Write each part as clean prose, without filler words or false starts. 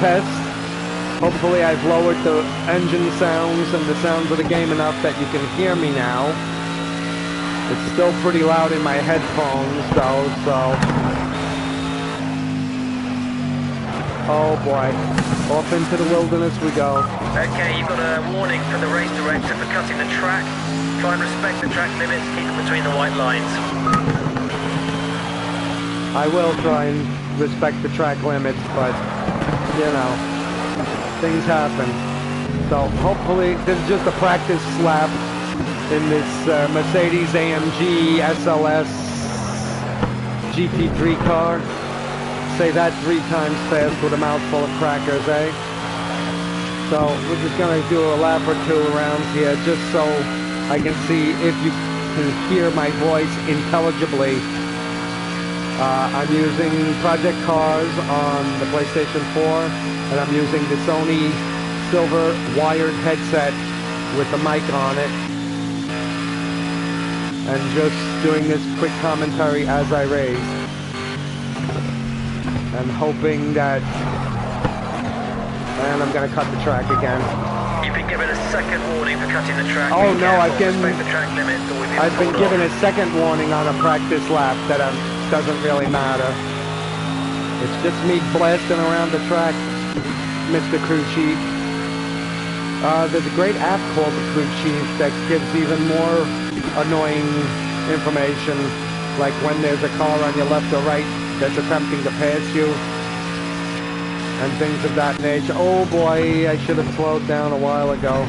test. Hopefully I've lowered the engine sounds and the sounds of the game enough that you can hear me now. It's still pretty loud in my headphones though, so... Oh boy. Off into the wilderness we go. Okay, you've got a warning from the race director for cutting the track. Try and respect the track limits, keep it between the white lines. I will try and respect the track limits, but, you know, things happen. So hopefully, this is just a practice lap in this Mercedes AMG SLS GT3 car. Say that 3 times fast with a mouthful of crackers, eh? So we're just gonna do a lap or 2 around here just so I can see if you can hear my voice intelligibly. I'm using Project Cars on the PlayStation 4, and I'm using the Sony silver wired headset with the mic on it, and just doing this quick commentary as I race, and hoping that, and I'm going to cut the track again. You've been given a second warning for cutting the track. Oh no, I've been given a second warning on a practice lap that doesn't really matter. It's just me blasting around the track, Mr. Crew Chief. There's a great app called the Crew Chief that gives even more annoying information, like when there's a car on your left or right that's attempting to pass you, and things of that nature. Oh boy, I should have slowed down a while ago.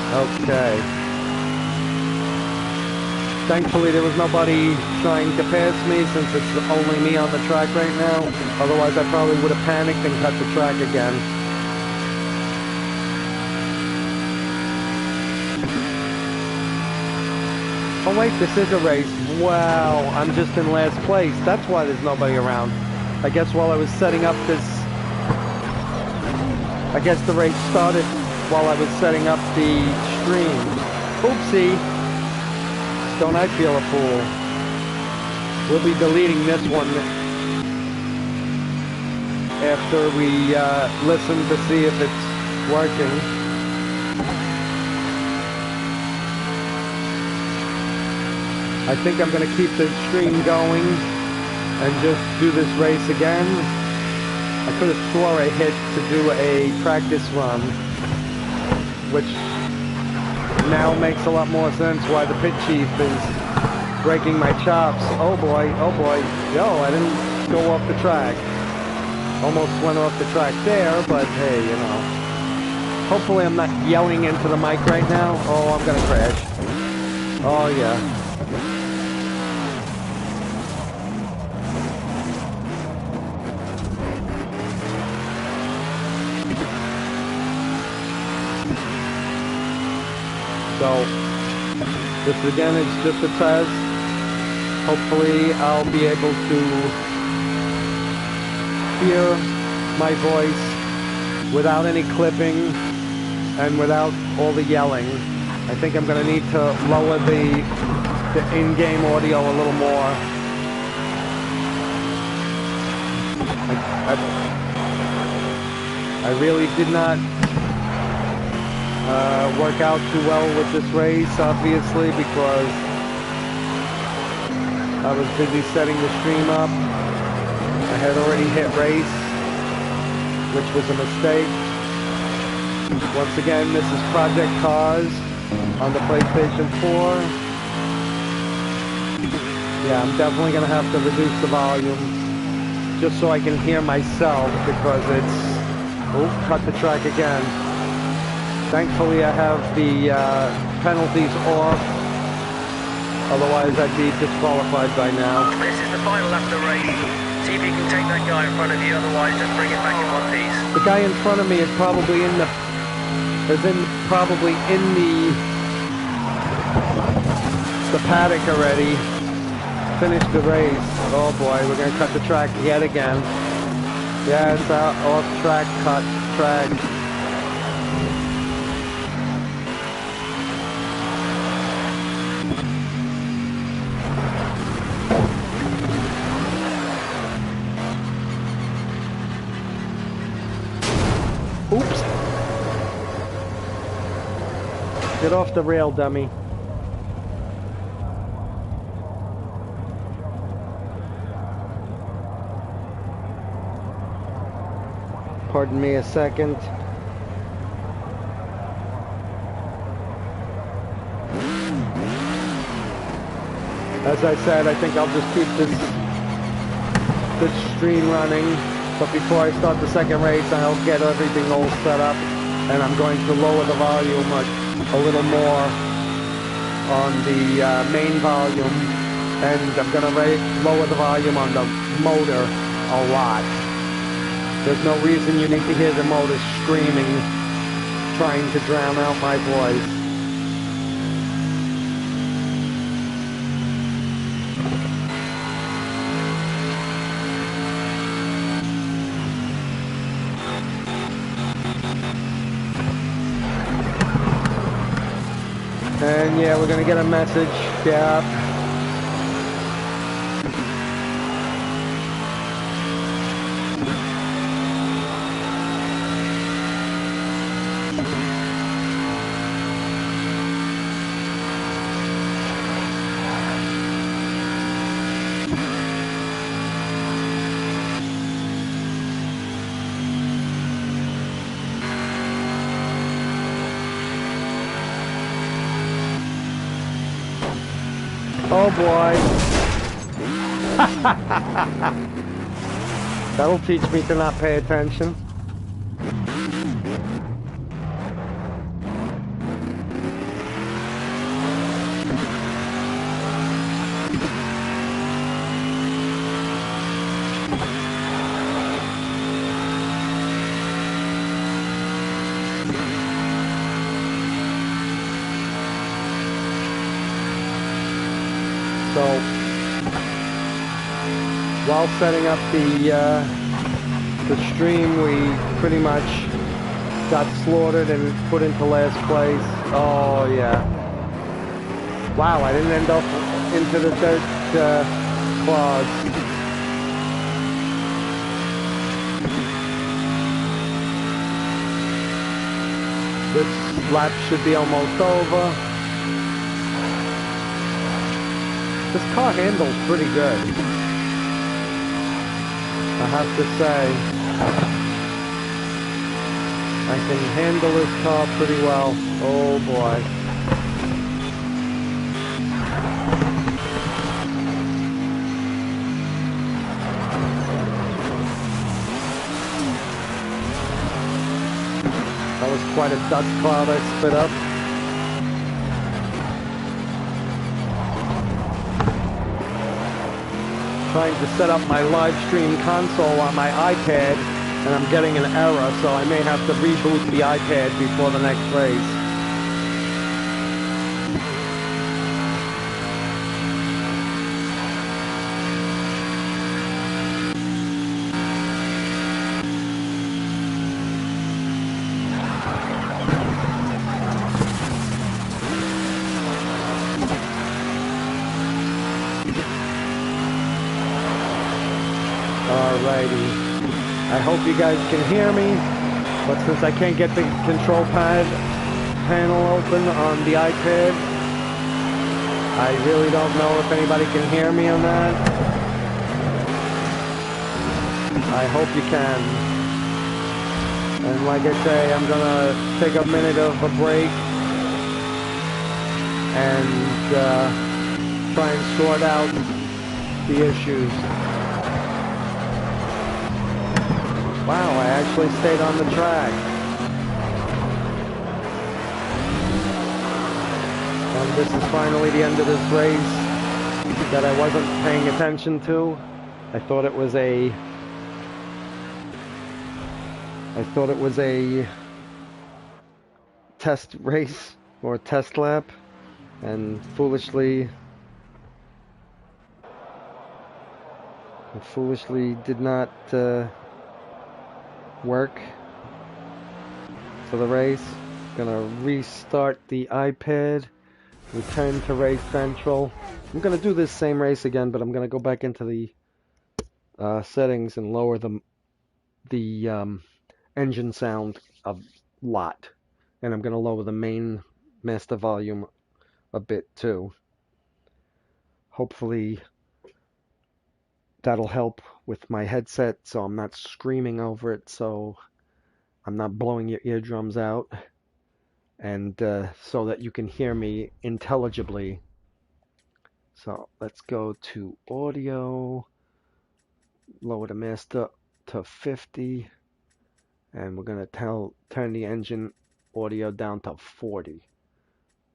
Okay. Thankfully there was nobody trying to pass me since it's only me on the track right now. Otherwise I probably would have panicked and cut the track again. Oh wait, this is a race. Wow, I'm just in last place. That's why there's nobody around. I guess while I was setting up this... I guess the race started while I was setting up the stream. Oopsie. Don't I feel a fool? We'll be deleting this one after we listen to see if it's working. I think I'm going to keep the stream going and just do this race again. I could have swore I hit to do a practice run, which now makes a lot more sense why the pit chief is breaking my chops. Oh boy, oh boy. Yo, I didn't go off the track. Almost went off the track there, but hey, you know. Hopefully I'm not yelling into the mic right now. Oh, I'm gonna crash. Oh yeah. So, this again is just a test. Hopefully I'll be able to hear my voice without any clipping and without all the yelling. I think I'm going to need to lower the in-game audio a little more. I really did not work out too well with this race, obviously, because I was busy setting the stream up. I had already hit race, which was a mistake. Once again, this is Project Cars on the PlayStation 4. Yeah, I'm definitely going to have to reduce the volume just so I can hear myself, because it's... Oh, cut the track again. Thankfully I have the penalties off, otherwise I'd be disqualified by now. This is the final lap of the race. See if you can take that guy in front of you, otherwise just bring it back in one piece. The guy in front of me is probably in the paddock already. Finished the race. Oh boy, we're gonna cut the track yet again. Yes, off track, cut track. Get off the rail, dummy. Pardon me a second. As I said, I think I'll just keep this stream running. But before I start the second race, I'll get everything all set up. And I'm going to lower the volume a little more on the main volume. And I'm going to lower the volume on the motor a lot. There's no reason you need to hear the motor screaming, trying to drown out my voice. And yeah, we're gonna get a message. Yeah. Oh boy. That'll teach me to not pay attention. So, while setting up the stream, we pretty much got slaughtered and put into last place. Oh yeah! Wow, I didn't end up into the dirt clods. This lap should be almost over. This car handles pretty good, I have to say. I can handle this car pretty well. Oh boy. That was quite a dust cloud I spit up. Trying to set up my live stream console on my iPad, and I'm getting an error, so I may have to reboot the iPad before the next race. Alrighty. I hope you guys can hear me, but since I can't get the control panel open on the iPad, I really don't know if anybody can hear me on that. I hope you can. And like I say, I'm gonna take a minute of a break and try and sort out the issues. Wow, I actually stayed on the track. And this is finally the end of this race that I wasn't paying attention to. I thought it was a test race or test lap, and foolishly did not work for the race. Gonna restart the iPad, return to race central. I'm gonna do this same race again, but I'm gonna go back into the settings and lower the engine sound a lot, and I'm gonna lower the main master volume a bit too. Hopefully that'll help with my headset so I'm not screaming over it, so I'm not blowing your eardrums out, and so that you can hear me intelligibly. So let's go to audio, lower the master to 50, and we're going to turn the engine audio down to 40,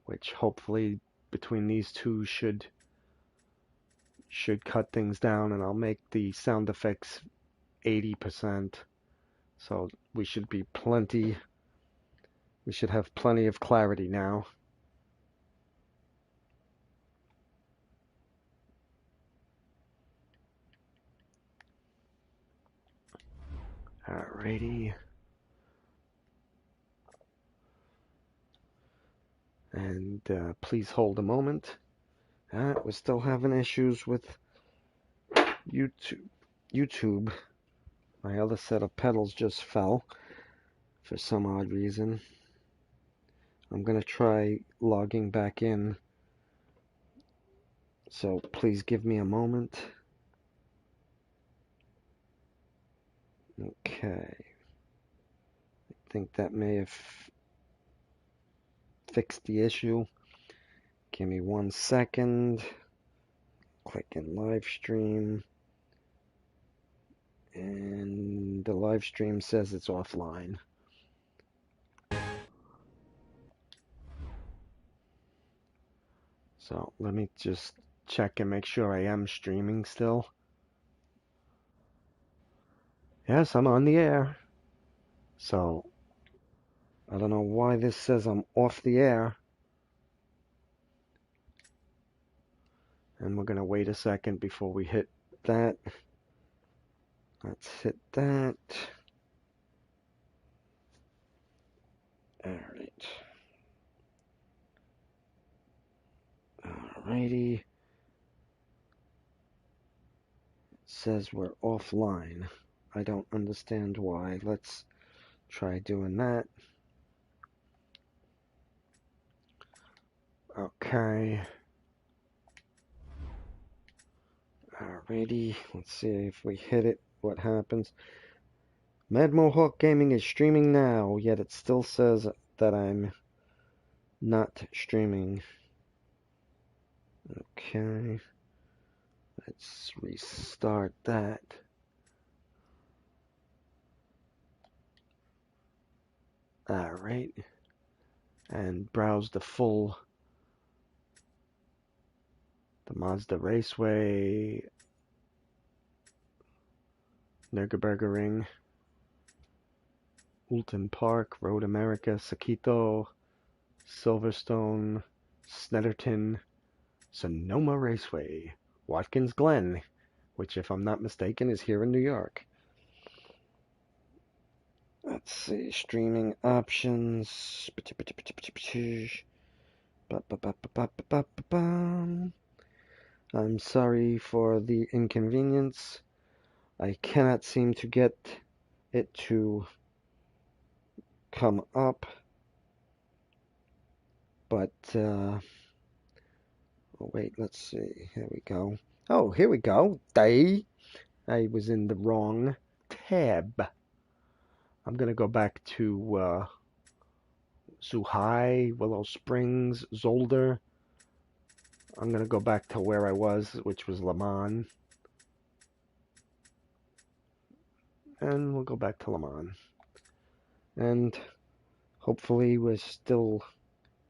which hopefully between these two should cut things down, and I'll make the sound effects 80%. So we should have plenty of clarity now. Alrighty. And please hold a moment. We're still having issues with YouTube. My other set of pedals just fell for some odd reason. I'm going to try logging back in. So please give me a moment. Okay. I think that may have fixed the issue. Give me 1 second. Click in live stream. And the live stream says it's offline. So let me just check and make sure I am streaming still. Yes, I'm on the air. So I don't know why this says I'm off the air. And we're going to wait a second before we hit that. Let's hit that. Alright. Alrighty. It says we're offline. I don't understand why. Let's try doing that. Okay. Alrighty. Let's see if we hit it. What happens? Mad Mohawk Gaming is streaming now, yet it still says that I'm not streaming. Okay. Let's restart that. Alright. And browse the Mazda Raceway, Nürburgring, Oulton Park, Road America, Saquito, Silverstone, Snetterton, Sonoma Raceway, Watkins Glen, which, if I'm not mistaken, is here in New York. Let's see, streaming options. I'm sorry for the inconvenience. I cannot seem to get it to come up, but oh wait, let's see. Here we go. Oh, here we go. I was in the wrong tab. I'm gonna go back to Zhuhai, Willow Springs, Zolder. I'm gonna go back to where I was, which was Le Mans. And we'll go back to Le Mans. And hopefully we're still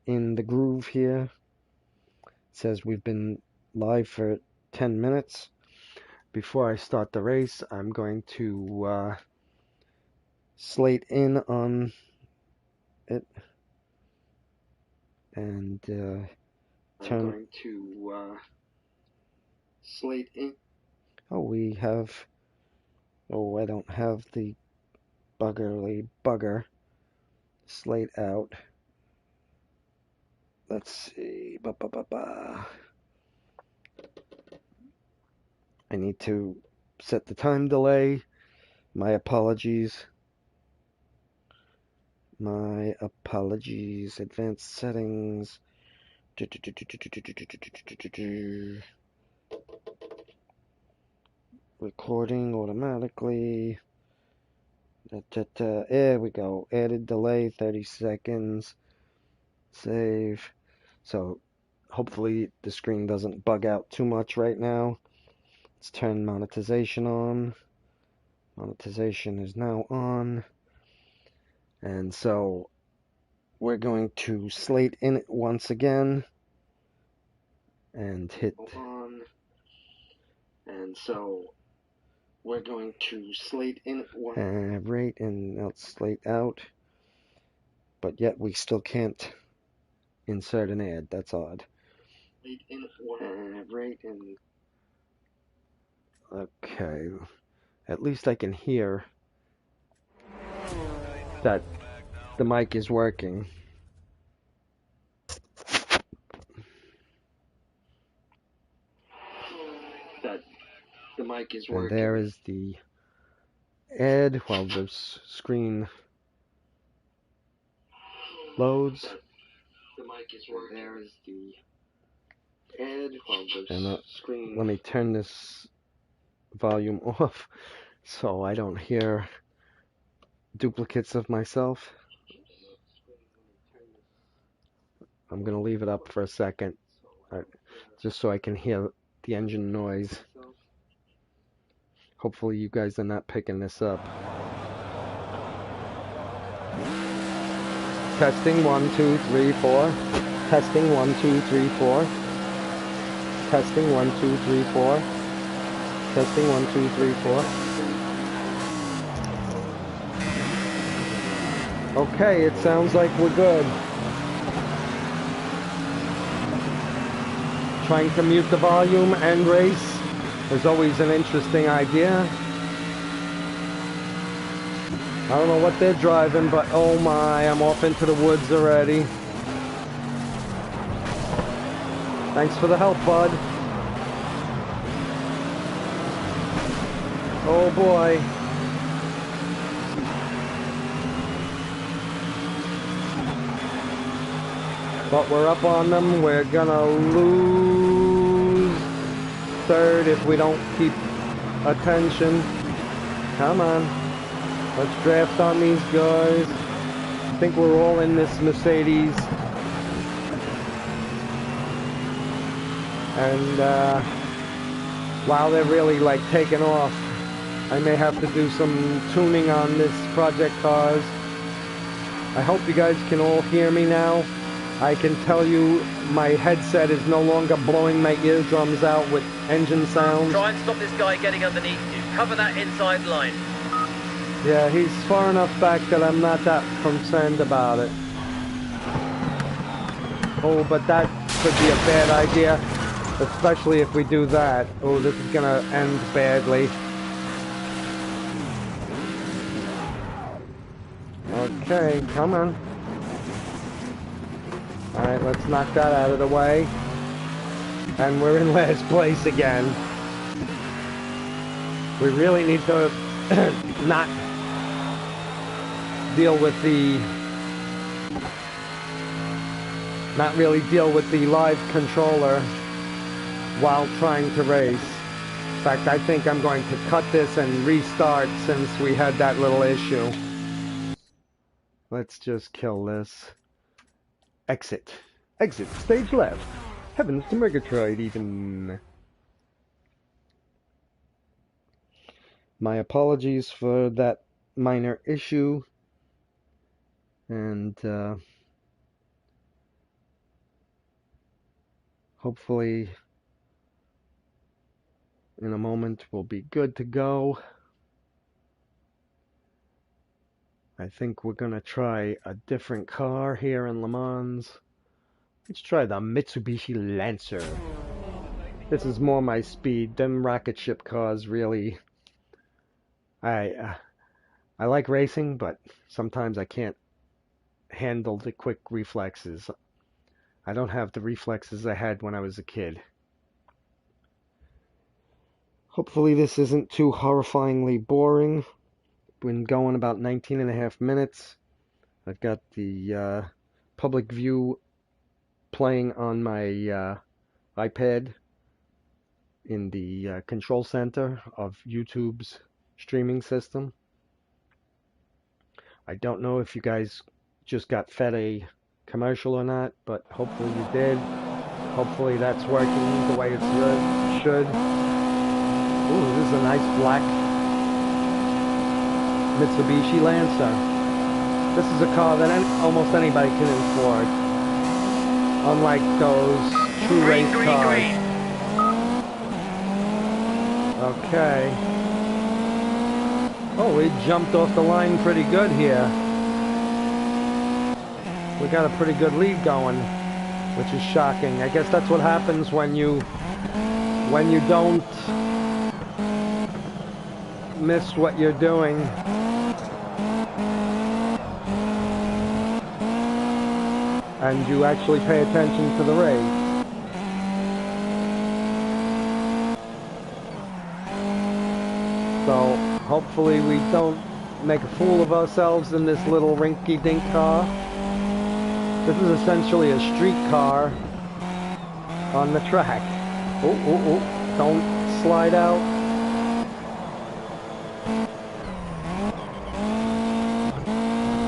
in the groove here. It says we've been live for 10 minutes. Before I start the race, I'm going to slate in on it and turn. I'm going to slate in. Oh, we have. Oh, I don't have the bugger slate out. Let's see. I need to set the time delay. My apologies. My apologies. Advanced settings. Recording automatically. There we go. Added delay 30 seconds. Save. So hopefully the screen doesn't bug out too much right now. Let's turn monetization on. Monetization is now on. And so we're going to slate in it once again and hit on. And so we're going to slate in it rate, and now it's slate out. But yet we still can't insert an ad. That's odd. Rate and okay. At least I can hear that the mic is working. The mic is working. And there is the ad while the screen loads. The mic is working. And there is the ad while the screen. Let me turn this volume off so I don't hear duplicates of myself. I'm going to leave it up for a second, just so I can hear the engine noise. Hopefully you guys are not picking this up. Testing 1, 2, 3, 4. Testing 1, 2, 3, 4. Testing 1, 2, 3, 4. Testing 1, 2, 3, 4. Okay, it sounds like we're good. Trying to mute the volume and race is always an interesting idea. I don't know what they're driving, but oh my, I'm off into the woods already. Thanks for the help, bud. Oh boy. But we're up on them. We're gonna lose third if we don't keep attention. Come on. Let's draft on these guys. I think we're all in this Mercedes. And while they're really like taking off, I may have to do some tuning on this Project Cars. I hope you guys can all hear me now. I can tell you my headset is no longer blowing my eardrums out with engine sounds. Try and stop this guy getting underneath you. Cover that inside line. Yeah, he's far enough back that I'm not that concerned about it. Oh, but that could be a bad idea, especially if we do that. Oh, this is gonna end badly. Okay, come on. Alright, let's knock that out of the way. And we're in last place again. We really need to not really deal with the live controller while trying to race. In fact, I think I'm going to cut this and restart since we had that little issue. Let's just kill this. Exit. Exit. Stage left. Heavens to Murgatroyd even. My apologies for that minor issue. And hopefully in a moment we'll be good to go. I think we're going to try a different car here in Le Mans. Let's try the Mitsubishi Lancer. This is more my speed. Them rocket ship cars really... I like racing, but sometimes I can't handle the quick reflexes. I don't have the reflexes I had when I was a kid. Hopefully this isn't too horrifyingly boring. Been going about 19.5 minutes. I've got the public view playing on my iPad in the control center of YouTube's streaming system. I don't know if you guys just got fed a commercial or not, but hopefully you did. Hopefully that's working the way it should. Ooh, this is a nice black Mitsubishi Lancer. This is a car that almost anybody can afford. Unlike those true race cars. Okay. Oh, we jumped off the line pretty good here. We got a pretty good lead going, which is shocking. I guess that's what happens when you don't miss what you're doing. And you actually pay attention to the race. So hopefully we don't make a fool of ourselves in this little rinky-dink car. This is essentially a street car on the track. Oh, oh, oh, don't slide out.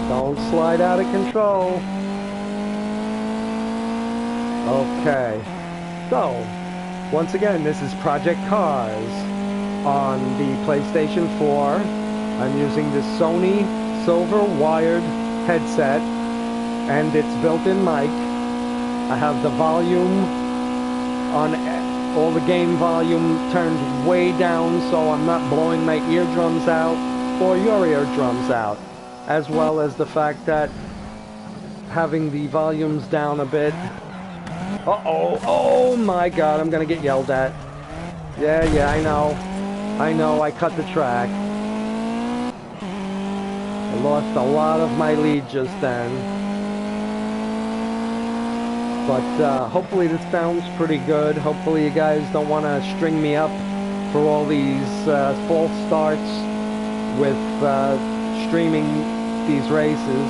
Don't slide out of control. Okay, so once again, this is Project Cars on the PlayStation 4. I'm using the Sony silver wired headset and its built-in mic. I have the volume on all the game volume turned way down so I'm not blowing my eardrums out or your eardrums out, as well as the fact that having the volumes down a bit. Uh-oh, oh my god, I'm gonna get yelled at. Yeah, I know, I cut the track. I lost a lot of my lead just then. But hopefully this sounds pretty good. Hopefully you guys don't want to string me up for all these false starts with streaming these races.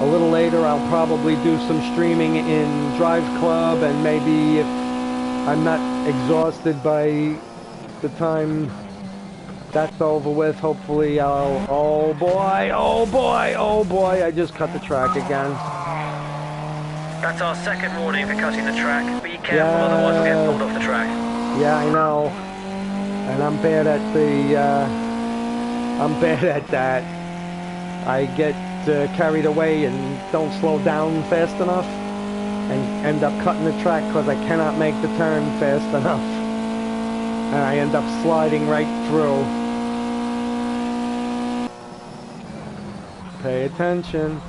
A little later I'll probably do some streaming in Drive Club, and maybe if I'm not exhausted by the time that's over with, hopefully I'll... Oh boy, I just cut the track again. That's our second warning for cutting the track. Be careful, otherwise we'll get pulled off the track. Yeah, I know. And I'm bad at that. I get carried away and don't slow down fast enough and end up cutting the track because I cannot make the turn fast enough. And I end up sliding right through. Pay attention.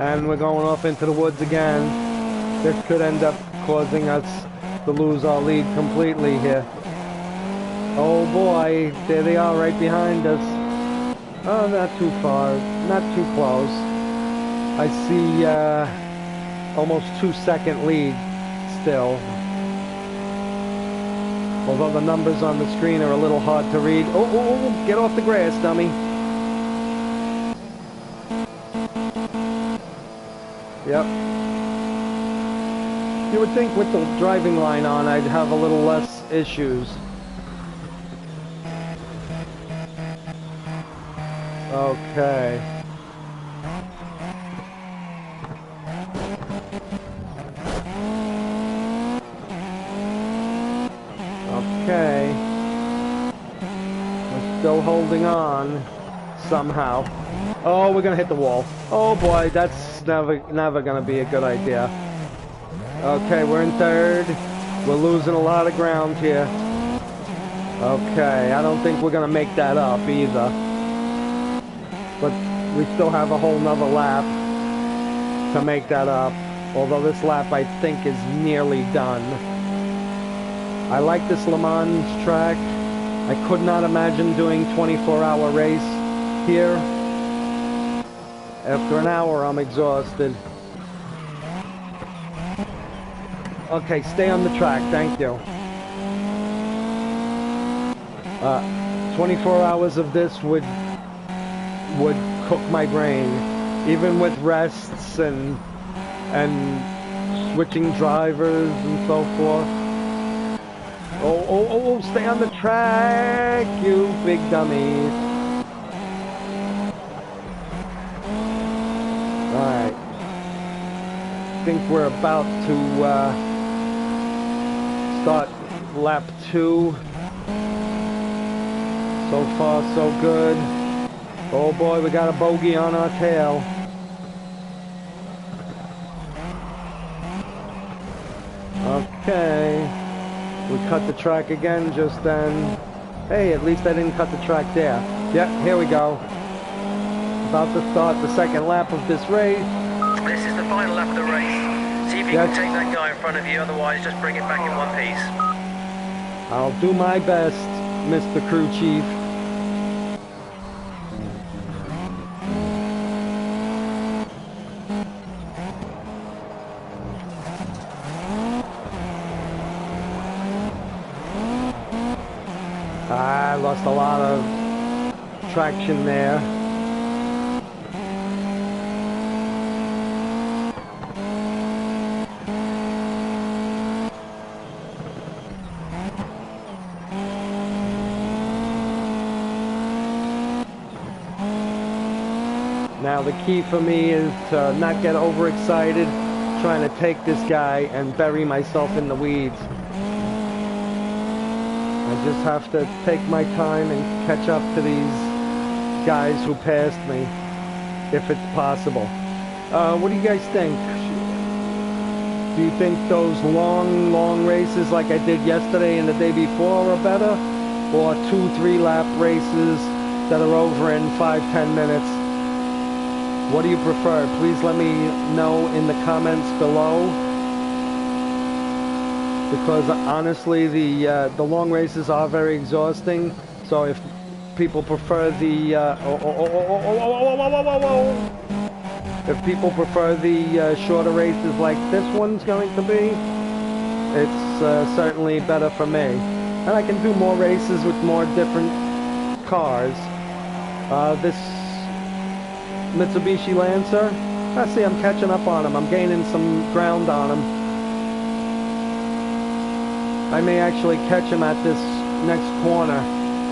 And we're going off into the woods again. This could end up causing us to lose our lead completely here. Oh boy, there they are right behind us. Oh, not too far, not too close. I see almost 2-second lead still. Although the numbers on the screen are a little hard to read. Oh, get off the grass, dummy. Yep. You would think with the driving line on I'd have a little less issues. Okay. Okay. We're still holding on somehow. Oh, we're gonna hit the wall. Oh boy, that's never gonna be a good idea. Okay, we're in third. We're losing a lot of ground here. Okay, I don't think we're gonna make that up either. But we still have a whole nother lap to make that up. Although this lap I think is nearly done. I like this Le Mans track. I could not imagine doing 24-hour race here. After an hour I'm exhausted. Okay, stay on the track, thank you. 24 hours of this would cook my brain, even with rests and switching drivers and so forth. Oh, stay on the track, you big dummies. Alright. I think we're about to start lap 2. So far, so good. Oh boy, we got a bogey on our tail. Okay. We cut the track again just then. Hey, at least I didn't cut the track there. Yep, here we go. About to start the second lap of this race. This is the final lap of the race. See if you can take that guy in front of you, otherwise just bring it back in one piece. I'll do my best, Mr. Crew Chief. I lost a lot of traction there. Now the key for me is to not get overexcited, trying to take this guy and bury myself in the weeds. I just have to take my time and catch up to these guys who passed me, if it's possible. What do you guys think? Do you think those long races like I did yesterday and the day before are better? Or 2-3 lap races that are over in 5-10 minutes? What do you prefer? Please let me know in the comments below. Because honestly, the long races are very exhausting. So if people prefer the if people prefer the shorter races like this one's going to be, it's certainly better for me. And I can do more races with more different cars. This Mitsubishi Lancer, I see I'm catching up on him. I'm gaining some ground on him. I may actually catch him at this next corner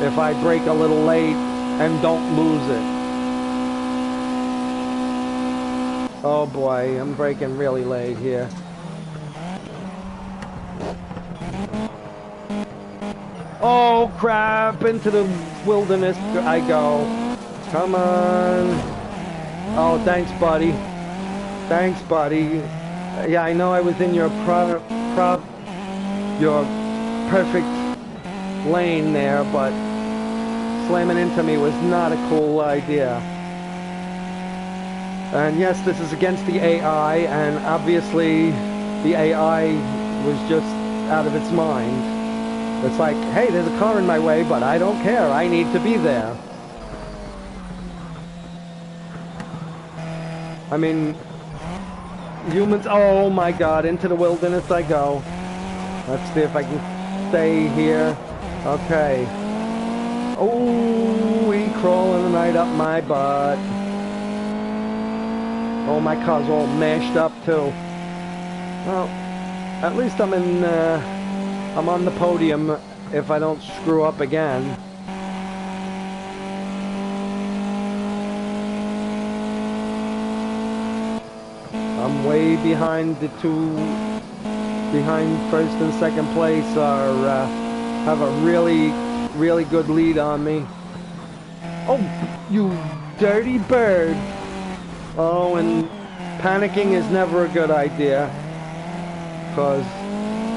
if I brake a little late and don't lose it. Oh boy, I'm braking really late here. Oh crap, into the wilderness I go. Come on. Oh, thanks buddy. Thanks buddy. Yeah, I know I was in your your perfect lane there, but slamming into me was not a cool idea. And yes, this is against the AI, and obviously the AI was just out of its mind. It's like, hey, there's a car in my way, but I don't care. I need to be there. I mean, humans, oh my god, into the wilderness I go. Let's see if I can stay here. Okay. Oh, he crawling right up my butt. Oh, my car's all mashed up too. Well, at least I'm in, I'm on the podium if I don't screw up again. I'm way behind the two, behind first and second place are, have a really good lead on me. Oh, you dirty bird. Oh, and panicking is never a good idea, because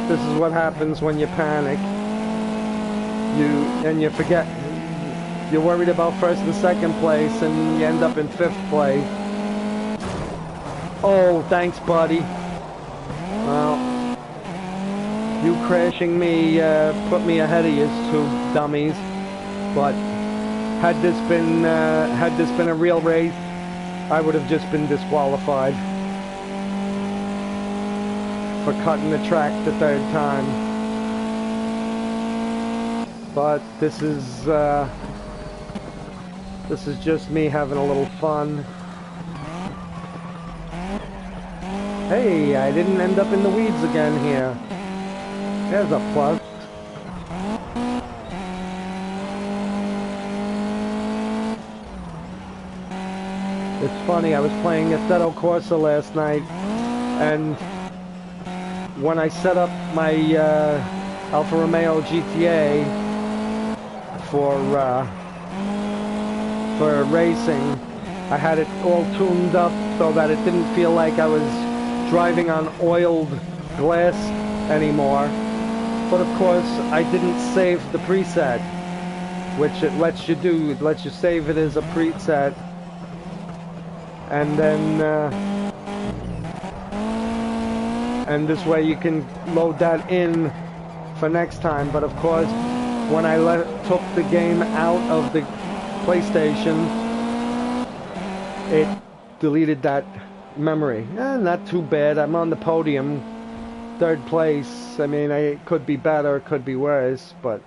this is what happens when you panic. You forget, you're worried about first and second place, and you end up in 5th place. Oh, thanks, buddy. Well, you crashing me put me ahead of you two dummies. But had this been a real race, I would have just been disqualified for cutting the track the 3rd time. But this is just me having a little fun. Hey, I didn't end up in the weeds again here. There's a plus. It's funny, I was playing Assetto Corsa last night, and when I set up my Alfa Romeo GTA for racing, I had it all tuned up so that it didn't feel like I was driving on oiled glass anymore. But of course, I didn't save the preset, which it lets you do. It lets you save it as a preset, and then and this way you can load that in for next time. But of course, when I took the game out of the PlayStation, it deleted that memory. Not too bad. I'm on the podium, 3rd place. I mean, it could be better, it could be worse, but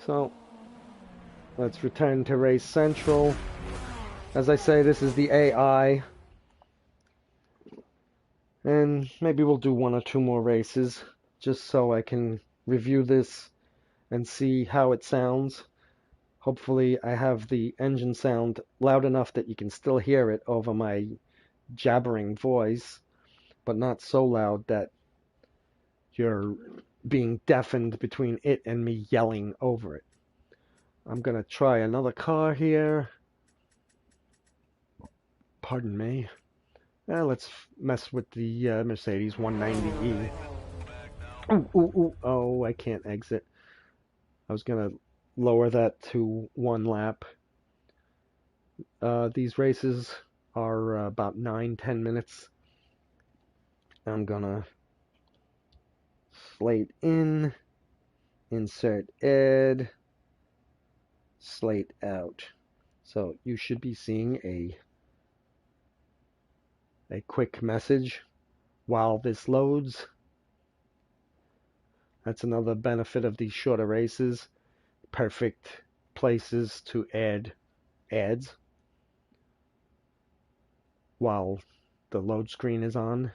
so let's return to Race Central. As I say, this is the AI, and maybe we'll do 1 or 2 more races just so I can review this and see how it sounds. Hopefully I have the engine sound loud enough that you can still hear it over my jabbering voice, but not so loud that you're being deafened between it and me yelling over it. I'm gonna try another car here. Pardon me. Let's mess with the Mercedes 190E. Oh, I can't exit. I was gonna lower that to 1 lap. These races are about 9-10 minutes. I'm gonna slate in, insert ed, slate out. So you should be seeing a quick message while this loads. That's another benefit of these shorter races. Perfect places to add ads while the load screen is on.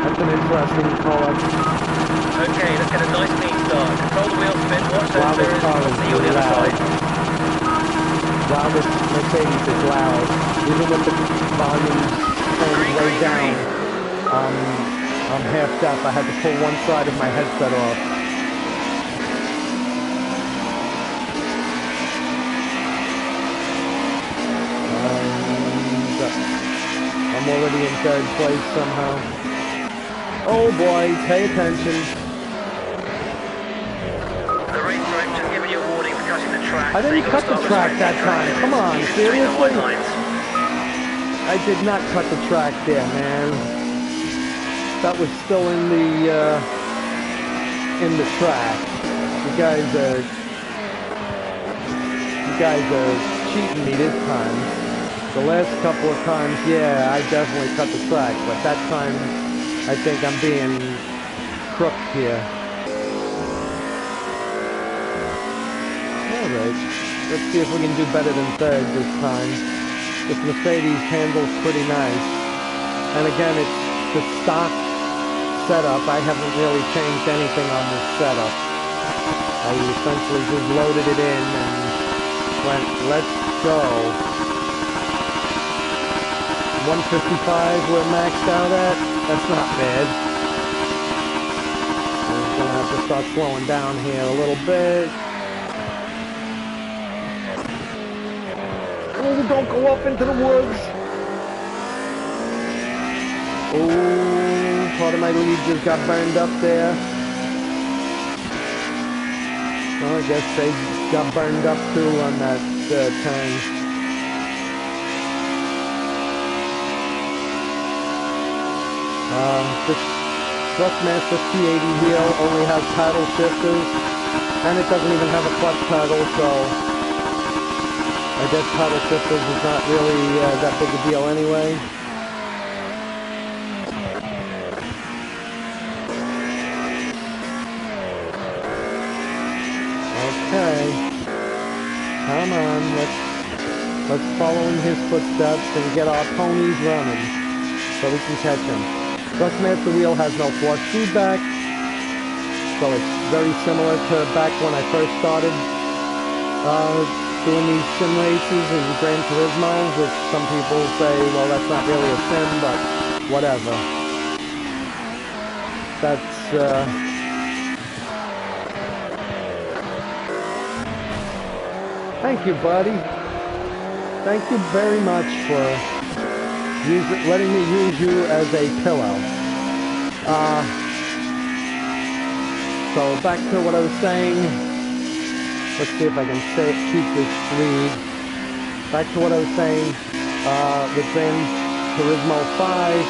That's an interesting call-up. Okay, let's get a nice clean start. Control the wheel spin, watch those Wow, this mirrors, car I'll is see you on the other loud. side. Wow, this Mercedes is loud. Even with the volume turned way down, I'm half deaf. I had to pull one side of my headset off. I'm already in 3rd place somehow. Oh boy, pay attention. The race director's giving you a warning for cutting the track. I didn't cut the track that time. Come on, seriously? I did not cut the track there, man. That was still in the track. You guys are cheating me this time. The last couple of times, yeah, I definitely cut the track, but that time I think I'm being crooked here. Alright, let's see if we can do better than 3rd this time. This Mercedes handles pretty nice. And again, it's the stock setup. I haven't really changed anything on this setup. I essentially just loaded it in and went, let's go. 155 we're maxed out at. That's not bad. I'm gonna have to start slowing down here a little bit. Oh, don't go up into the woods. Oh, part of my lead just got burned up there. Well, I guess they got burned up too on that turn. This Thrustmaster T80 wheel only has paddle shifters, and it doesn't even have a clutch pedal, so I guess paddle shifters is not really that big a deal anyway. Come on, let's follow in his footsteps and get our ponies running so we can catch him. Thrustmaster wheel has no force feedback, so it's very similar to back when I first started doing these sim races in Gran Turismo, which some people say, well, that's not really a sim, but whatever. That's, thank you, buddy. Thank you very much for letting me use you as a pillow. So back to what I was saying. Let's see if I can keep this lead. Back to what I was saying. With Gran Turismo 5,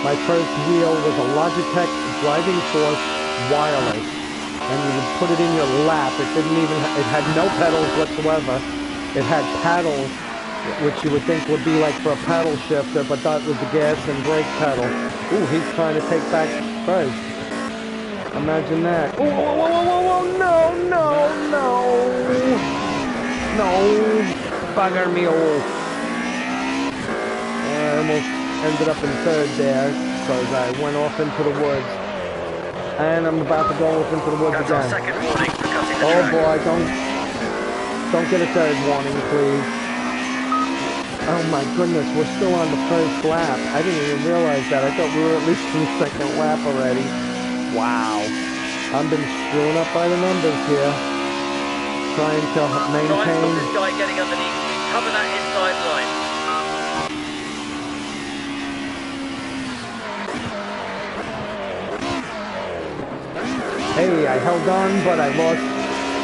my first wheel was a Logitech Driving Force wireless, and you would put it in your lap. It had no pedals whatsoever. It had paddles, which you would think would be like for a paddle shifter, but that was the gas and brake pedal. Ooh, he's trying to take back first. Imagine that. Ooh, whoa, whoa, whoa, whoa, whoa, no, no, no. No, bugger me, oh. I almost ended up in third there, because I went off into the woods. And I'm about to go off into the woods again. Second warning for cutting the Oh track. boy, don't get a third warning, please. Oh my goodness, we're still on the first lap. I didn't even realize that. I thought we were at least in the second lap already. Wow. I've been screwing up by the numbers here. Trying to Try and stop maintain. this guy getting underneath. Cover that inside line. Hey, I held on, but I lost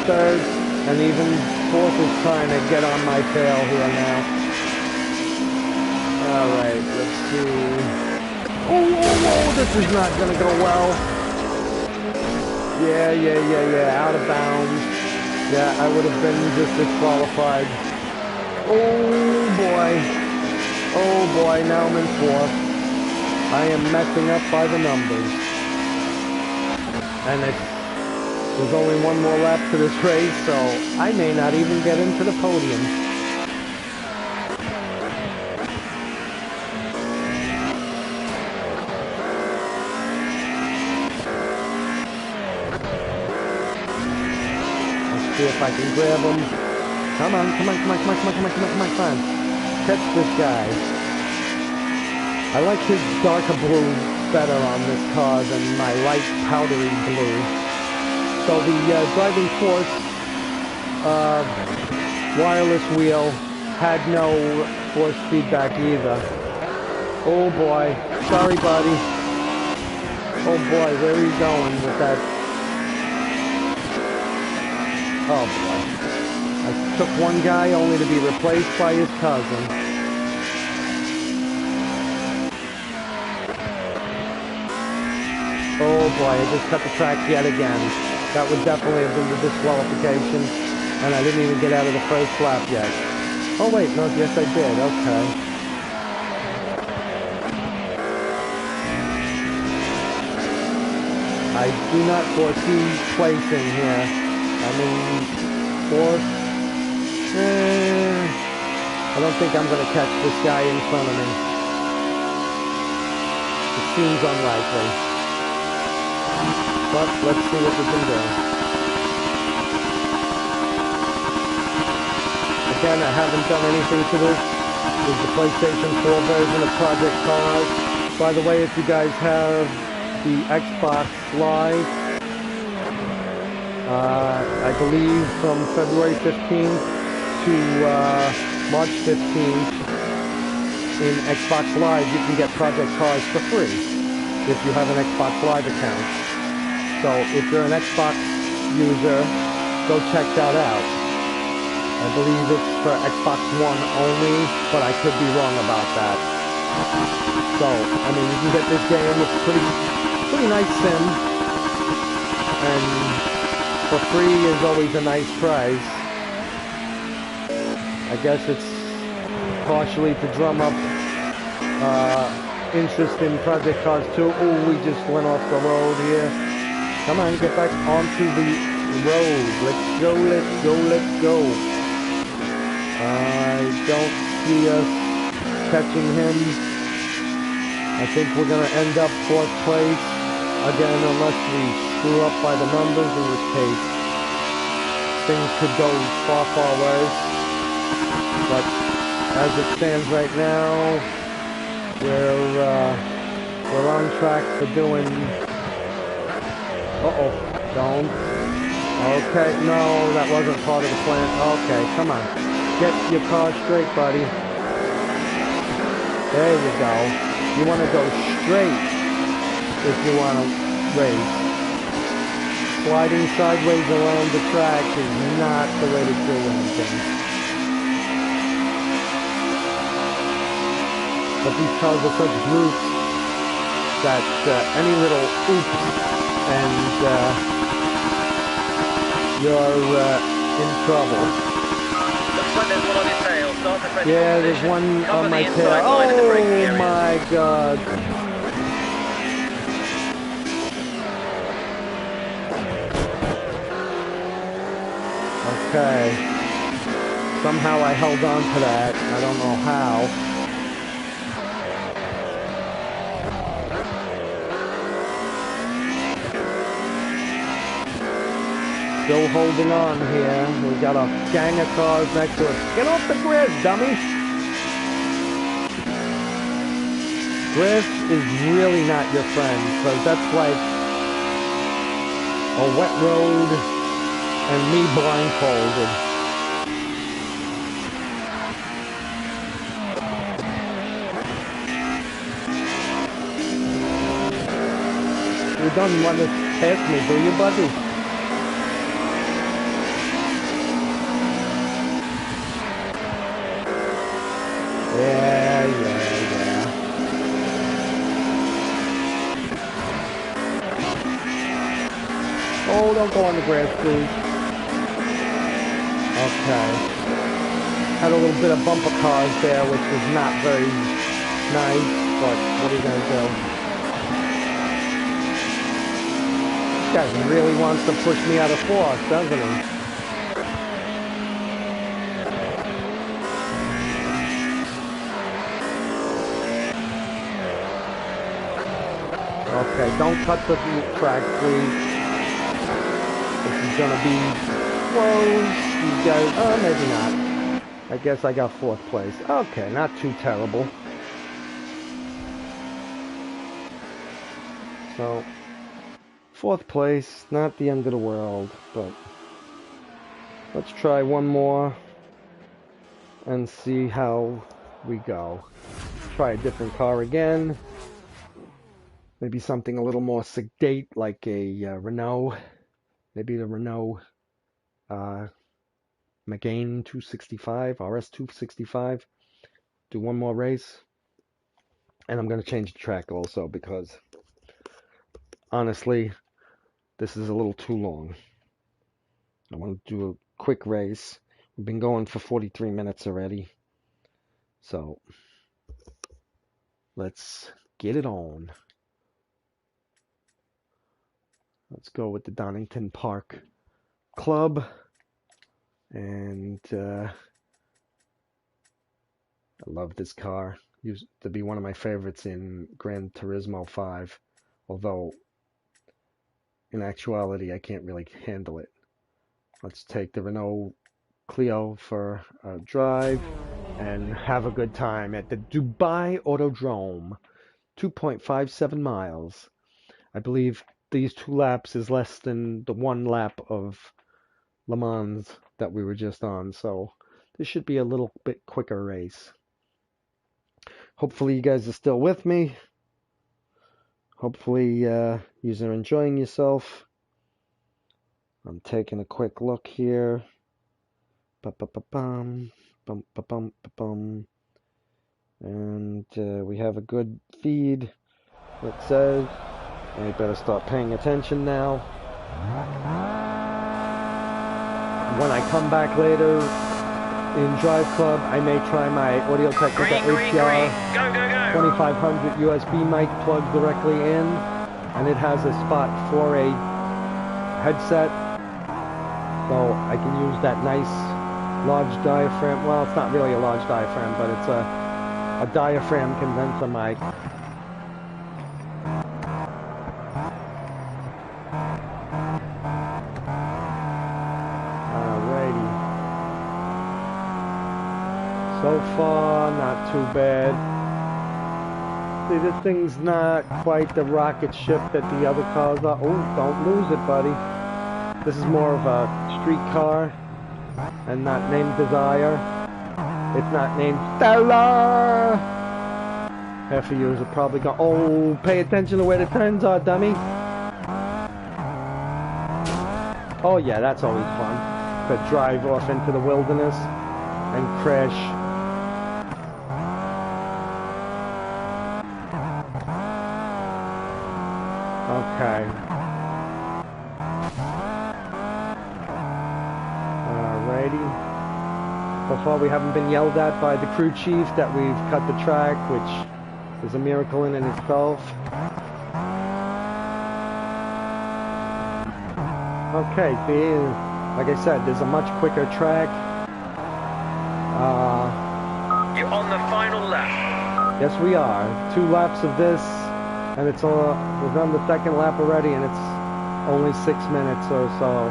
third, and even fourth is trying to get on my tail here now. Alright, let's see. Oh, this is not gonna go well. Yeah, out of bounds. Yeah, I would have been just disqualified. Oh boy, now I'm in fourth. I am messing up by the numbers. And there's only one more lap to this race, so I may not even get into the podium. Let's see if I can grab him. Come on. Catch this guy. I like his darker blue better on this car than my light powdery blue. So the Driving Force wireless wheel had no force feedback either. Oh boy, sorry buddy. Oh boy, where are you going with that? Oh boy. I took one guy only to be replaced by his cousin. Oh boy, I just cut the track yet again. That would definitely have been the disqualification, and I didn't even get out of the first lap yet. Oh wait, no, yes I did, okay. I do not foresee placing here. I'm in fourth. I don't think I'm going to catch this guy in front of me. It seems unlikely. But let's see what we can do. Again, I haven't done anything to this. This is the PlayStation 4 version of Project Cars. By the way, if you guys have the Xbox Live, I believe from February 15th to March 15th in Xbox Live, you can get Project Cars for free if you have an Xbox Live account. So if you're an Xbox user, go check that out. I believe it's for Xbox One only, but I could be wrong about that. So, I mean, you can get this game. It's pretty nice sim. And for free is always a nice price. I guess it's partially to drum up interest in Project Cars 2. Oh, we just went off the road here. Come on, get back onto the road. Let's go. I don't see us catching him. I think we're going to end up 4th place again, unless we screw up by the numbers, in which case things could go far, far worse. But as it stands right now, we're on track for doing... Uh-oh, don't. Okay, no, that wasn't part of the plan. Okay, come on. Get your car straight, buddy. There you go. You want to go straight if you want to race. Sliding sideways around the track is not the way to do anything. But these cars are such brutes that any little oops and you're in trouble. Looks like there's one on your tail. Start the pressure. Yeah, there's one on my tail. Oh my god. Okay. Somehow I held on to that. I don't know how. Still holding on here. We got a gang of cars next to us. Get off the grid, dummy! Drift is really not your friend, because that's like a wet road and me blindfolded. You don't want to test me, do you, buddy? Yeah. Oh, don't go on the grass, please. Okay. Had a little bit of bumper cars there, which was not very nice, but what are you gonna do? This guy really wants to push me out of 4th, doesn't he? Okay, don't cut the track, please. This is gonna be close. You guys, maybe not. I guess I got 4th place. Okay, not too terrible. So, 4th place, not the end of the world, but let's try one more and see how we go. Try a different car again. Maybe something a little more sedate, like a Renault. Maybe the Renault Megane 265, RS 265. Do one more race. And I'm going to change the track also because, honestly, this is a little too long. I want to do a quick race. We've been going for 43 minutes already. So, let's get it on. Let's go with the Donington Park Club, and I love this car. Used to be one of my favorites in Gran Turismo 5, although in actuality I can't really handle it. Let's take the Renault Clio for a drive and have a good time at the Dubai Autodrome. 2.57 miles. I believe these 2 laps is less than the 1 lap of Le Mans that we were just on, so this should be a little bit quicker race. Hopefully you guys are still with me. Hopefully you are enjoying yourself. I'm taking a quick look here. And we have a good feed, it says. I better start paying attention now. When I come back later in Drive Club, I may try my Audio-Technica HDR 2500 USB mic plugged directly in, and it has a spot for a headset, so I can use that nice large diaphragm. Well, it's not really a large diaphragm, but it's a diaphragm condenser mic. Alrighty. So far, not too bad. See, this thing's not quite the rocket ship that the other cars are. Oh, don't lose it, buddy. This is more of a street car and not named Desire. It's not named Stella. Half of you are probably going, oh, pay attention to where the turns are, dummy. Oh yeah, that's always fun. To drive off into the wilderness and crash. Okay. Alrighty. So far we haven't been yelled at by the crew chief that we've cut the track, which is a miracle in itself. Okay, see, like I said, there's a much quicker track. You're on the final lap. Yes, we are. 2 laps of this, and we're on the 2nd lap already, and it's only 6 minutes or so.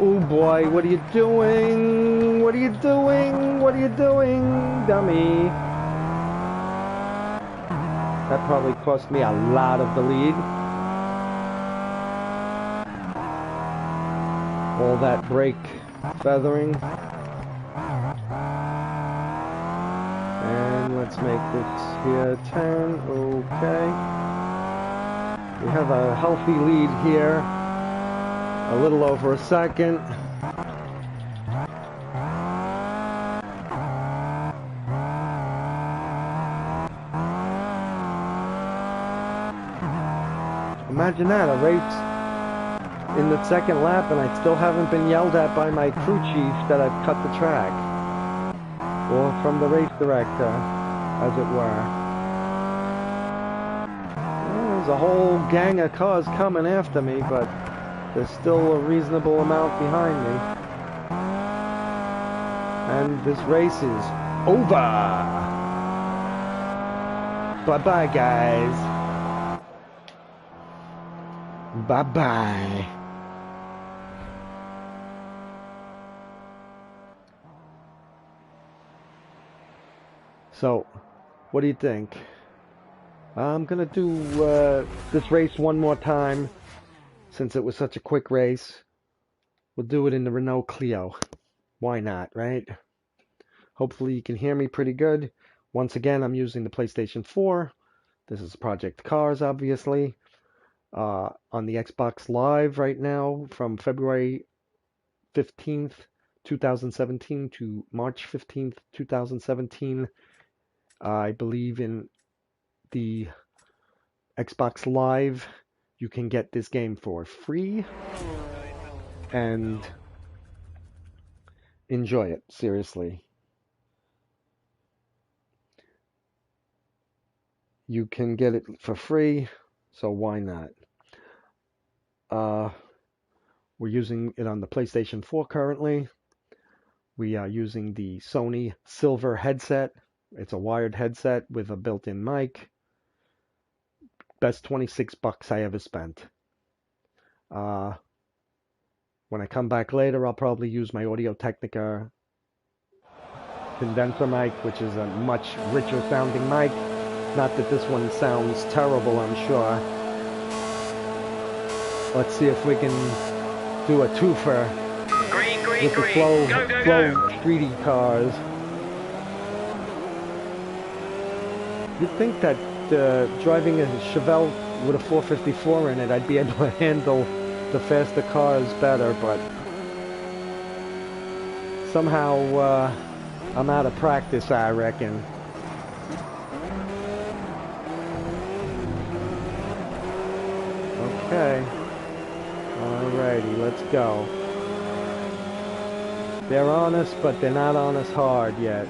Oh boy, what are you doing? What are you doing? What are you doing, dummy? That probably cost me a lot of the lead. All that brake feathering. And let's make this here turn. Okay. We have a healthy lead here. A little over a second. Imagine that, a race in the 2nd lap and I still haven't been yelled at by my crew chief that I've cut the track. Or from the race director, as it were. Well, there's a whole gang of cars coming after me, but there's still a reasonable amount behind me. And this race is over! Bye-bye, guys. Bye-bye. So, what do you think? I'm gonna do this race one more time, since it was such a quick race. We'll do it in the Renault Clio. Why not, right? Hopefully you can hear me pretty good. Once again, I'm using the PlayStation 4. This is Project Cars, obviously. On the Xbox Live right now from February 15th, 2017 to March 15th, 2017. I believe in the Xbox Live, you can get this game for free and enjoy it, seriously. You can get it for free, so why not? We're using it on the PlayStation 4 currently. We are using the Sony Silver headset. It's a wired headset with a built-in mic. Best 26 bucks I ever spent. When I come back later, I'll probably use my Audio-Technica condenser mic, which is a much richer sounding mic. Not that this one sounds terrible, I'm sure. Let's see if we can do a twofer with the Flow Streety cars. You'd think that driving a Chevelle with a 454 in it, I'd be able to handle the faster cars better, but somehow I'm out of practice, I reckon. Okay. Alrighty, let's go. They're on us, but they're not on us hard yet.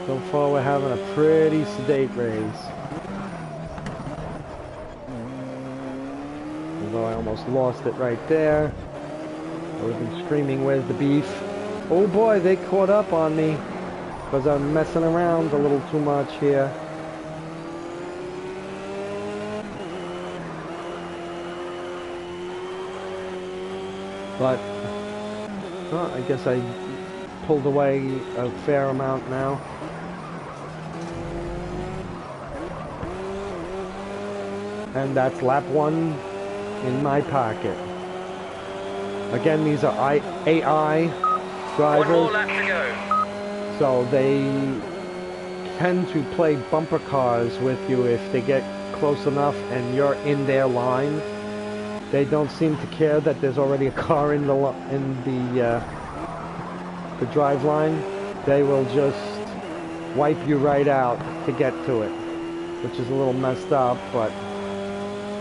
So So far we're having a pretty sedate race. Although I almost lost it right there. I would have been screaming, where's the beef? Oh boy, they caught up on me. Because I'm messing around a little too much here. But, well, I guess I pulled away a fair amount now. And that's lap 1 in my pocket. Again, these are AI drivers. 1 more lap to go. So they tend to play bumper cars with you if they get close enough and you're in their line. They don't seem to care that there's already a car in the drive line. They will just wipe you right out to get to it, which is a little messed up, but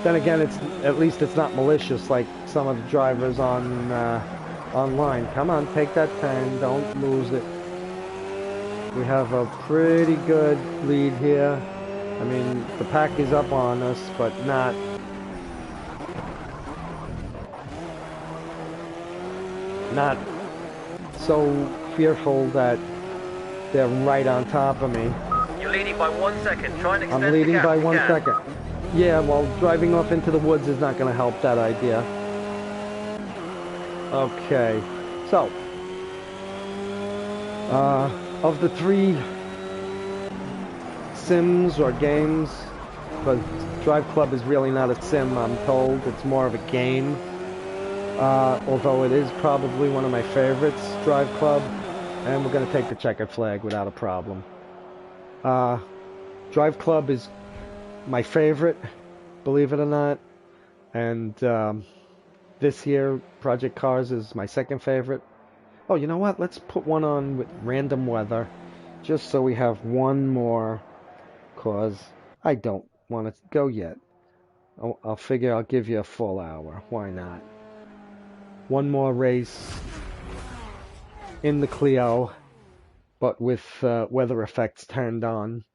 then again, at least it's not malicious like some of the drivers on online. Come on, take that turn, don't lose it. We have a pretty good lead here. I mean, the pack is up on us, but not so fearful that they're right on top of me. You're leading by 1 second. Try and extend I'm leading the gap by if you 1 can. second. Yeah, well, driving off into the woods is not going to help that idea. Okay, so of the 3 sims or games, but Drive Club is really not a sim, I'm told. It's more of a game. Although it is probably one of my favorites, Drive Club, and we're going to take the checkered flag without a problem. Drive Club is my favorite, believe it or not, and this year Project Cars is my second favorite. Oh, you know what? Let's put one on with random weather, just so we have one more, cause I don't want to go yet. I'll figure I'll give you a full hour. Why not? One more race in the Clio, but with weather effects turned on,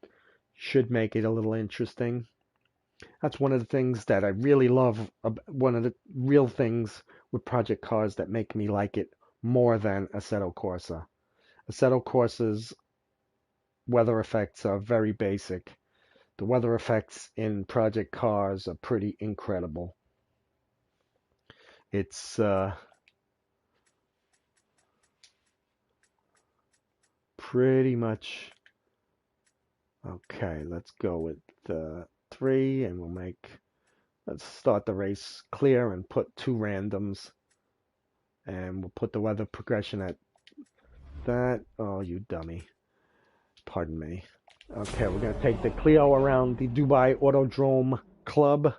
should make it a little interesting. That's one of the things that I really love, one of the real things with Project Cars that make me like it more than Assetto Corsa. Assetto Corsa's weather effects are very basic. The weather effects in Project Cars are pretty incredible. It's pretty much okay. Let's go with 3, and let's start the race clear and put 2 randoms, and we'll put the weather progression at that. Oh, you dummy. Pardon me. Okay, we're going to take the Clio around the Dubai Autodrome Club,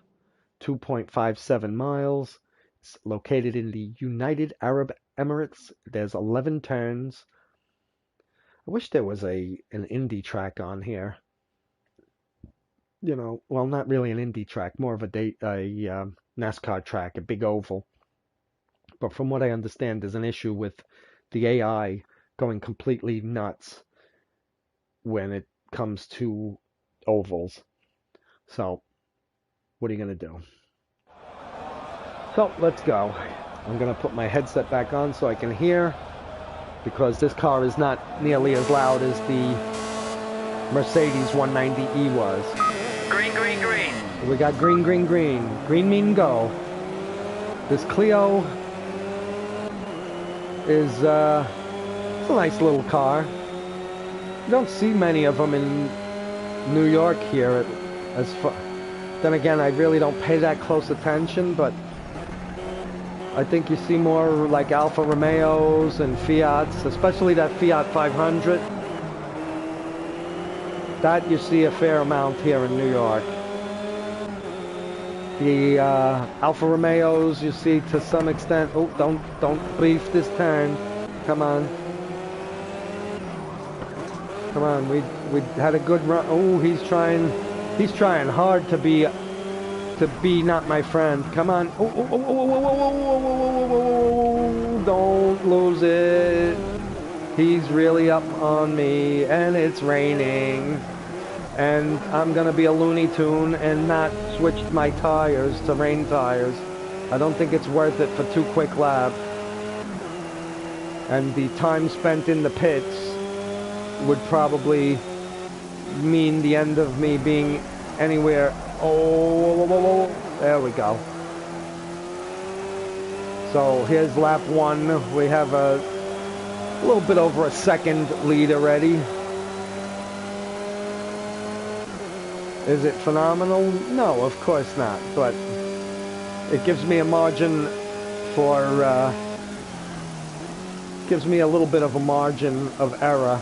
2.57 miles. It's located in the United Arab Emirates. There's 11 turns. I wish there was an Indy track on here. You know, well, not really an Indy track, more of a NASCAR track, a big oval. But from what I understand, there's an issue with the AI going completely nuts when it comes to ovals. So, what are you going to do? So, let's go. I'm going to put my headset back on so I can hear, because this car is not nearly as loud as the Mercedes 190E was. Green, green, green. We got green, green, green. Green mean go. This Clio is it's a nice little car. You don't see many of them in New York here. Then again, I really don't pay that close attention, but I think you see more like Alfa Romeos and Fiats, especially that Fiat 500. That you see a fair amount here in New York. The Alfa Romeos you see to some extent. Oh, don't beef this turn. Come on. Come on, we had a good run. Oh, he's trying hard to be not my friend. Come on. Oh, don't lose it. He's really up on me, and it's raining. And I'm gonna be a Looney Tune and not switch my tires to rain tires. I don't think it's worth it for 2 quick laps. And the time spent in the pits would probably mean the end of me being anywhere. Oh, there we go. So here's lap 1. We have a little bit over a second lead already. Is it phenomenal? No, of course not. But it gives me a margin for, gives me a little bit of a margin of error.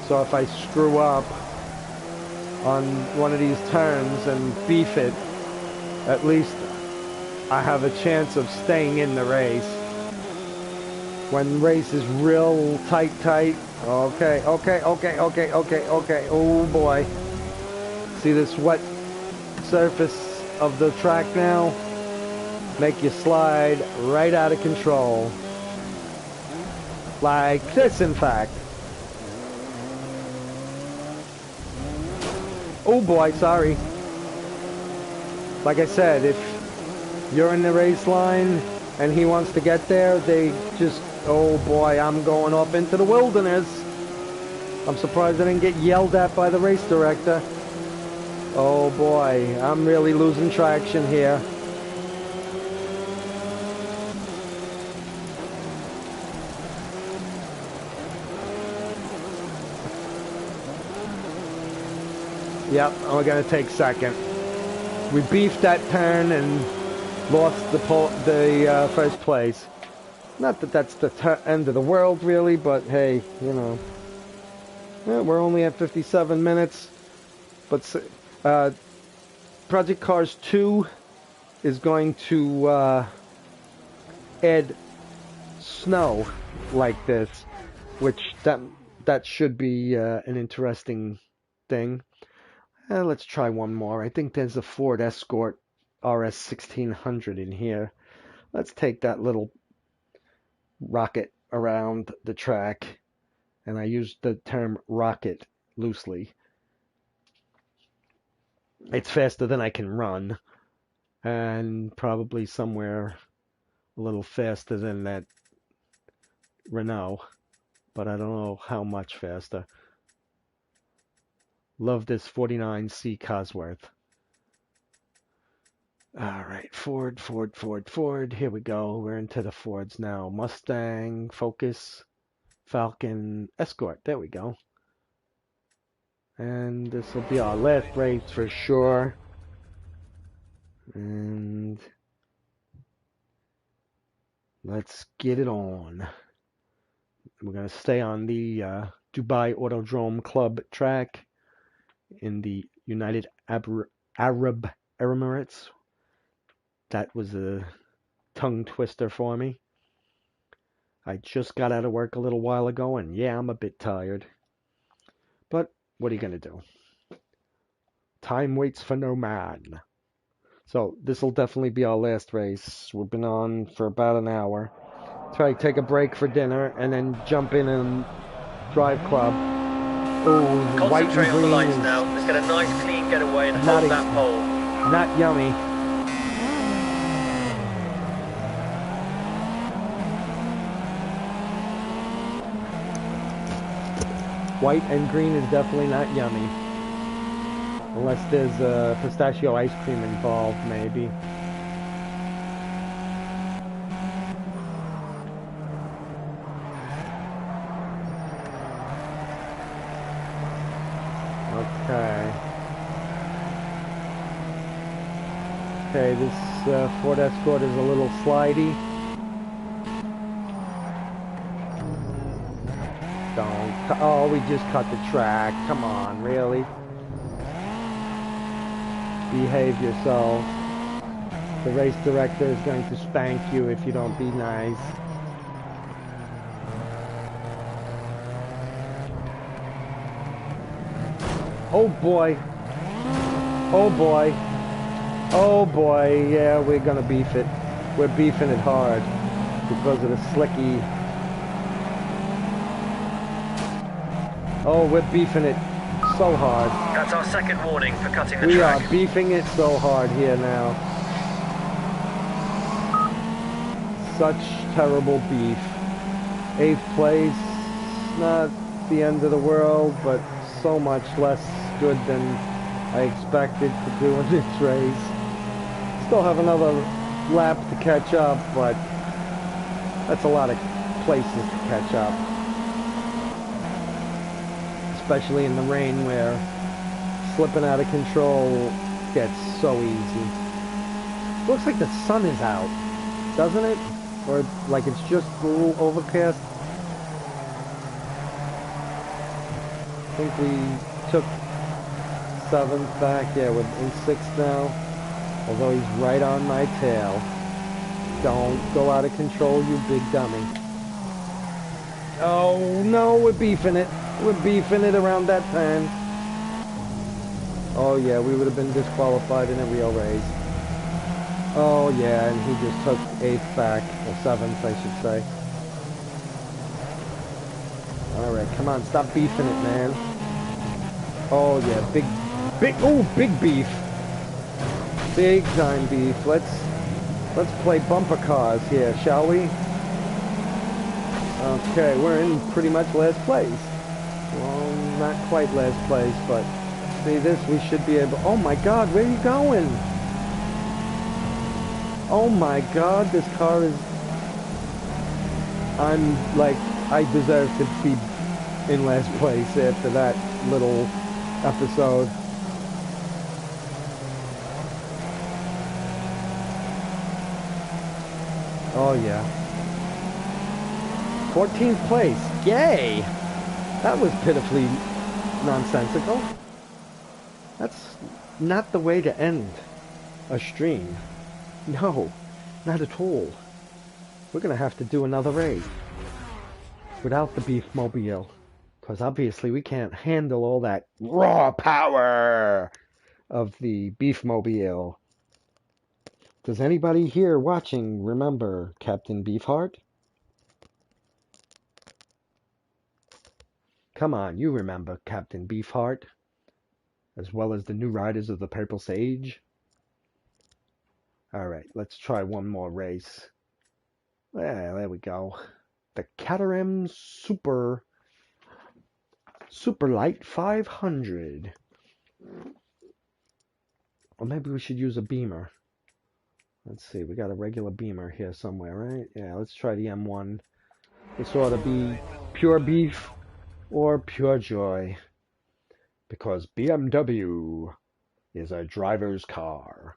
So if I screw up on one of these turns and beef it, at least I have a chance of staying in the race. When race is real tight. Okay. Oh boy. See this wet surface of the track now? Make you slide right out of control. Like this, in fact. Oh boy, sorry. Like I said, if you're in the race line and he wants to get there, they just, oh boy, I'm going off into the wilderness. I'm surprised I didn't get yelled at by the race director. Oh boy, I'm really losing traction here. Yep, we're gonna take second. We beefed that turn and lost the first place. Not that that's the end of the world, really, but hey, you know. Yeah, we're only at 57 minutes. But Project Cars 2 is going to add snow like this, which that should be an interesting thing. Let's try one more. I think there's a Ford Escort RS 1600 in here. Let's take that little rocket around the track, and I use the term rocket loosely. It's faster than I can run, and probably somewhere a little faster than that Renault, but I don't know how much faster. Love this 49C Cosworth. Alright, Ford. Here we go. We're into the Fords now. Mustang, Focus, Falcon, Escort. There we go. And this will be our last race for sure. And let's get it on. We're going to stay on the Dubai Autodrome Club track in the United Arab Emirates. That was a tongue twister for me. I just got out of work a little while ago, and yeah, I'm a bit tired. But what are you going to do? Time waits for no man. So this will definitely be our last race. We've been on for about an hour. Try to take a break for dinner, and then jump in and drive club. Oh, white and green. Concentrate on the lights now. Let's get a nice clean getaway and hold that pole. Not yummy. White and green is definitely not yummy. Unless there's pistachio ice cream involved, maybe. Okay, this Ford Escort is a little slidey. Oh, we just cut the track. Come on, really? Behave yourself. The race director is going to spank you if you don't be nice. Oh boy. Oh boy. Oh boy. Yeah, we're gonna beef it. We're beefing it hard because of the slicky. Oh, we're beefing it so hard. That's our second warning for cutting the We track. are beefing it so hard here now. Such terrible beef. 8th place, not the end of the world, but so much less good than I expected to do in this race. Still have another lap to catch up, but that's a lot of places to catch up. Especially in the rain where slipping out of control gets so easy. Looks like the sun is out, doesn't it? Or like it's just a little overcast. I think we took 7th back. Yeah, we're in 6th now. Although he's right on my tail. Don't go out of control, you big dummy. Oh no, we're beefing it. We're beefing it around that time. Oh yeah, we would have been disqualified in a real race. Oh yeah, and he just took 8th back, or 7th I should say. Alright, come on, stop beefing it, man. Oh yeah, big beef. Big time beef. Let's play bumper cars here, shall we? Okay, we're in pretty much last place. Well, not quite last place, but see this, we should be able... Oh my god, where are you going? Oh my god, this car is... I'm like, I deserve to be in last place after that little episode. Oh yeah. 14th place. Yay! That was pitifully nonsensical. That's not the way to end a stream. No, not at all. We're gonna have to do another raid without the Beefmobile, because obviously we can't handle all that raw power of the Beefmobile. Does anybody here watching remember Captain Beefheart? Come on, you remember Captain Beefheart, as well as the new riders of the Purple Sage. Alright, let's try one more race. Yeah, there we go. The Caterham Super Light 500. Or maybe we should use a Beamer. Let's see, we got a regular Beamer here somewhere, right? Yeah, let's try the M1. This ought to be pure beef or pure joy. Because BMW is a driver's car.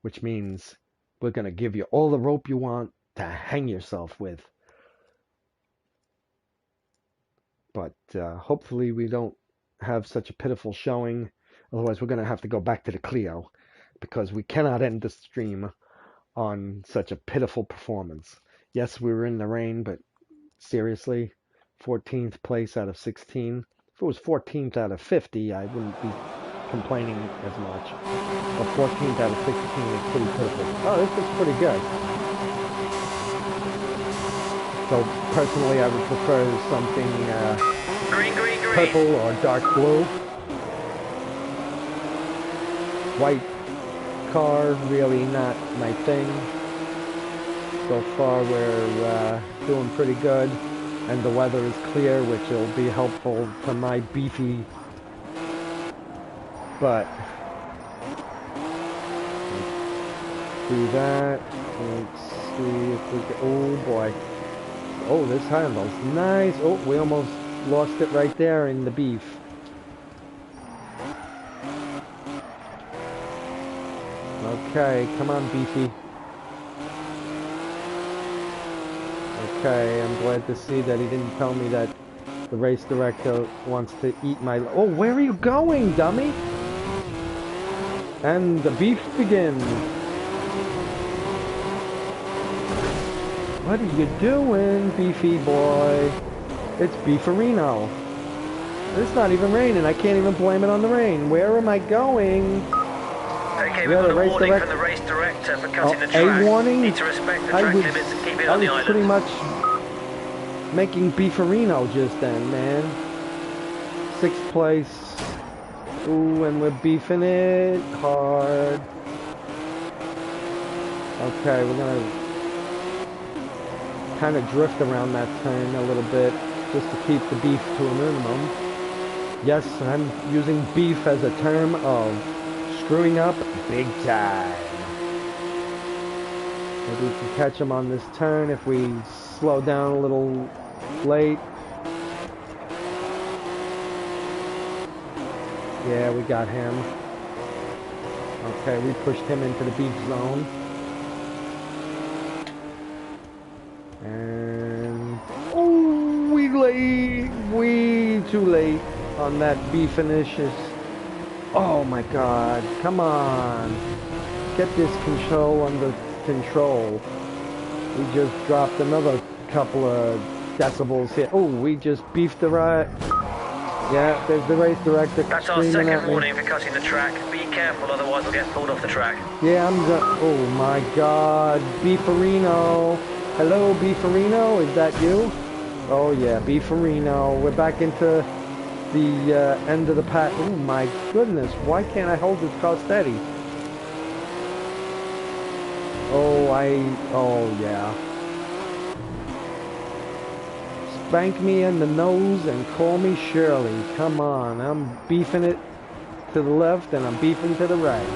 Which means we're going to give you all the rope you want to hang yourself with. But hopefully we don't have such a pitiful showing. Otherwise we're going to have to go back to the Clio. Because we cannot end the stream on such a pitiful performance. Yes, we were in the rain, but seriously, 14th place out of 16. If it was 14th out of 50, I wouldn't be complaining as much. But 14th out of 16 is pretty pitiful. Oh, this looks pretty good. So personally, I would prefer something Green. purple or dark blue. White car, really not my thing. So far we're doing pretty good, and the weather is clear, which will be helpful to my beefy butt. Let's do that. Let's see if we can... Oh boy. Oh, this handles nice. Oh, we almost lost it right there in the beef. Okay, come on, Beefy. Okay, I'm glad to see that he didn't tell me that the race director wants to eat my... Oh, where are you going, dummy? And the beef begins. What are you doing, Beefy boy? It's Beefarino. It's not even raining. I can't even blame it on the rain. Where am I going? Okay, we've got a warning from the race director for cutting the track. A warning? Need to respect the track limits and keep it on the island. I was pretty much making Beefarino just then, man. sixth place. Ooh, and we're beefing it hard. Okay, we're gonna kind of drift around that turn a little bit just to keep the beef to a minimum. Yes, I'm using beef as a term of screwing up big time. Maybe we can catch him on this turn if we slow down a little late. Yeah, we got him. Okay, we pushed him into the beef zone. And oh, we late, way too late on that beef finish. Oh my God! Come on, get this control under control. We just dropped another couple of decibels here. Oh, we just beefed the ride. Yeah, there's the race director. That's our second warning for cutting the track. Be careful, otherwise we'll get pulled off the track. Yeah, oh my God, Beefarino. Hello, Beefarino, is that you? Oh yeah, Beefarino. We're back into the end of the pack. Oh my goodness, why can't I hold this car steady? Oh yeah. Spank me in the nose and call me Shirley. Come on, I'm beefing it to the left and I'm beefing to the right.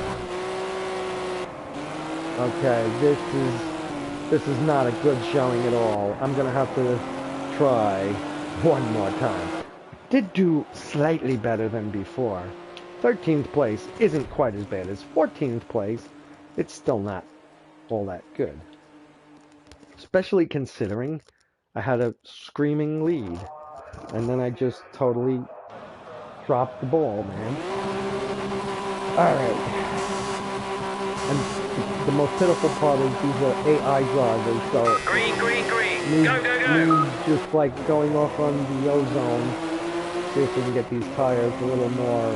Okay, this is not a good showing at all. I'm gonna have to try one more time. Did do slightly better than before. 13th place isn't quite as bad as 14th place. It's still not all that good. Especially considering I had a screaming lead. And then I just totally dropped the ball, man. Alright. And the most pitiful part is these are AI drivers, so... Green, green, green! Go, go, go! Just like going off on the ozone. See if we can get these tires a little more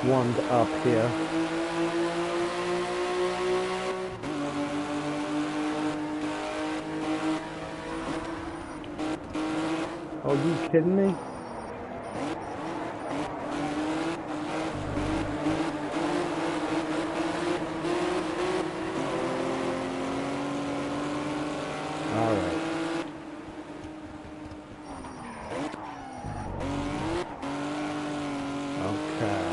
warmed up here. Oh, you kidding me? All right. Okay.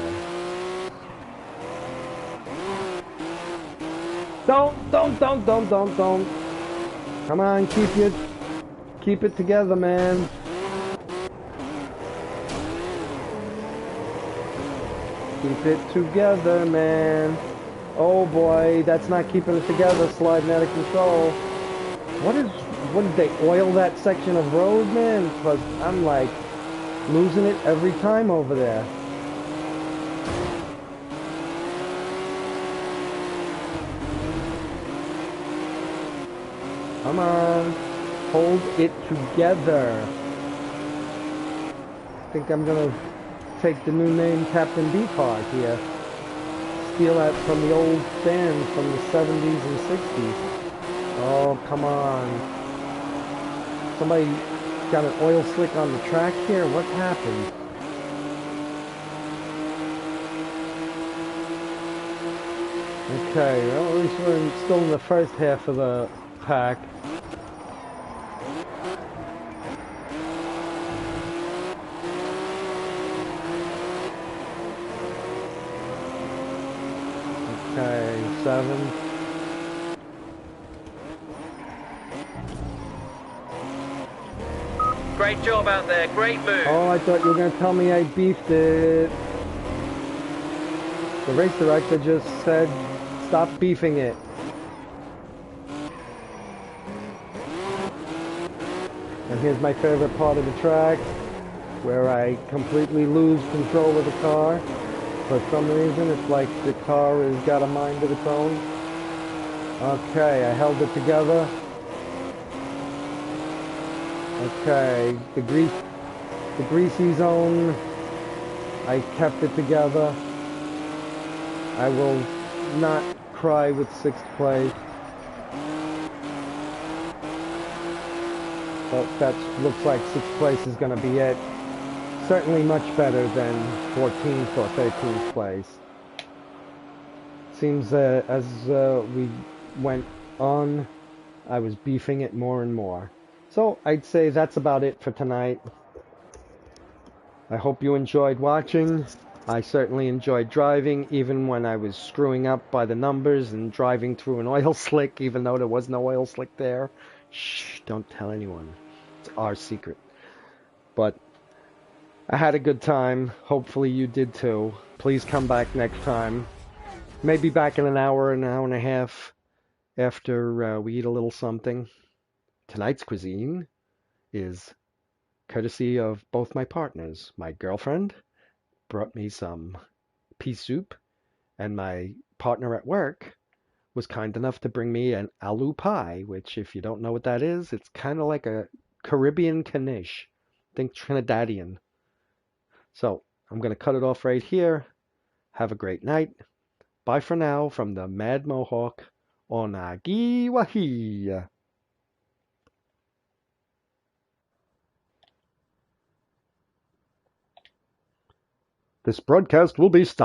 Don't. Come on, keep it together, man. Keep it together, man. Oh boy, that's not keeping it together, sliding out of control. What did they oil that section of road, man? Because I'm like losing it every time over there. Come on, hold it together. I think I'm gonna take the new name Captain Beefheart here. Steal that from the old fans from the 70s and 60s. Oh, come on. Somebody got an oil slick on the track here? What happened? Okay, well, at least we're still in the first half of the pack. Okay, 7. Great job out there, great move. Oh, I thought you were going to tell me I beefed it. The race director just said, stop beefing it. And here's my favorite part of the track, where I completely lose control of the car. For some reason, it's like the car has got a mind of its own. Okay, I held it together. Okay, the greasy zone, I kept it together. I will not cry with 6th place. But that looks like 6th place is going to be it. certainly much better than 14th or 13th place. Seems as we went on, I was beefing it more and more. So I'd say that's about it for tonight. I hope you enjoyed watching. I certainly enjoyed driving, even when I was screwing up by the numbers and driving through an oil slick, even though there was no oil slick there. Shh, don't tell anyone. It's our secret. But I had a good time. Hopefully you did too. Please come back next time. Maybe back in an hour and a half after we eat a little something. Tonight's cuisine is courtesy of both my partners. My girlfriend brought me some pea soup, and my partner at work was kind enough to bring me an aloo pie, which, if you don't know what that is, it's kind of like a Caribbean knish. Think Trinidadian. So I'm going to cut it off right here. Have a great night. Bye for now from the Mad Mohawk on Agiwahi. This broadcast will be stopped.